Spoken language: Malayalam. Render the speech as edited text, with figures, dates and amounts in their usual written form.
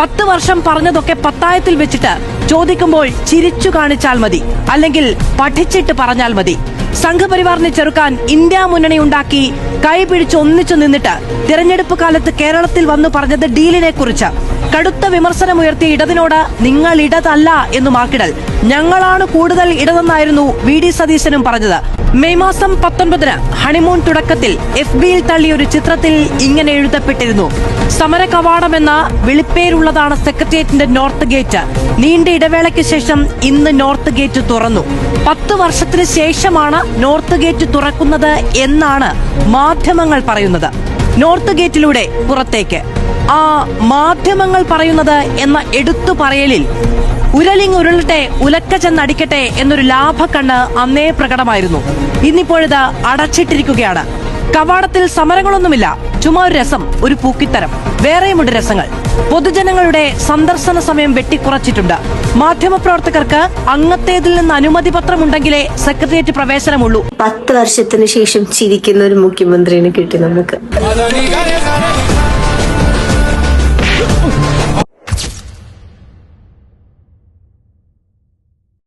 10 വർഷം പറഞ്ഞതൊക്കെ പത്തായത്തിൽ വെച്ചിട്ട് ചോദിക്കുമ്പോൾ ചിരിച്ചു കാണിച്ചാൽ മതി, അല്ലെങ്കിൽ പഠിച്ചിട്ട് പറഞ്ഞാൽ മതി. സംഘപരിവാറിനെ ചെറുക്കാൻ ഇന്ത്യ മുന്നണി ഉണ്ടാക്കി കൈപിടിച്ച് ഒന്നിച്ചു നിന്നിട്ട് തിരഞ്ഞെടുപ്പ് കാലത്ത് കേരളത്തിൽ വന്നു പറഞ്ഞത് ഡീലിനെ കുറിച്ച്. കടുത്ത വിമർശനമുയർത്തിയ ഇടതിനോട് നിങ്ങൾ ഇടതല്ല എന്ന് മാർക്കിടൽ. ഞങ്ങളാണ് കൂടുതൽ ഇടതെന്നായിരുന്നു VD സതീശനും പറഞ്ഞത്. മെയ് മാസം 19 ഹണിമൂൺ തുടക്കത്തിൽ FBയിൽ തള്ളിയ ഒരു ചിത്രത്തിൽ ഇങ്ങനെ എഴുതപ്പെട്ടിരുന്നു: സമര കവാടമെന്ന വിളിപ്പേരുള്ളതാണ് സെക്രട്ടേറിയറ്റിന്റെ നോർത്ത് ഗേറ്റ്. നീണ്ട ഇടവേളയ്ക്ക് ശേഷം ഇന്ന് നോർത്ത് ഗേറ്റ് തുറന്നു. 10 വർഷത്തിന് ശേഷമാണ് നോർത്ത് ഗേറ്റ് തുറക്കുന്നത് എന്നാണ് മാധ്യമങ്ങൾ പറയുന്നത്. നോർത്ത് ഗേറ്റിലൂടെ പുറത്തേക്ക്. ആ മാധ്യമങ്ങൾ പറയുന്നത് എന്ന എടുത്തു പറയലിൽ ഉരുളട്ടെ ഉലക്ക ചെന്നടിക്കട്ടെ എന്നൊരു ലാഭക്കണ്ണ് അന്നേ പ്രകടമായിരുന്നു. ഇന്നിപ്പോഴത് അടച്ചിട്ടിരിക്കുകയാണ്. കവാടത്തിൽ സമരങ്ങളൊന്നുമില്ല, ചുമ്മാ ഒരു രസം, ഒരു പൂക്കിത്തരം. വേറെയുമുണ്ട് രസങ്ങൾ. പൊതുജനങ്ങളുടെ സന്ദർശന സമയം വെട്ടിക്കുറച്ചിട്ടുണ്ട്. മാധ്യമപ്രവർത്തകർക്ക് അംഗത്തേതിൽ നിന്ന് അനുമതി പത്രമുണ്ടെങ്കിലേ സെക്രട്ടേറിയറ്റ് പ്രവേശനമുള്ളൂ. 10 വർഷത്തിന് ശേഷം ചിരിക്കുന്ന ഒരു മുഖ്യമന്ത്രിനെ കിട്ടി നമുക്ക്.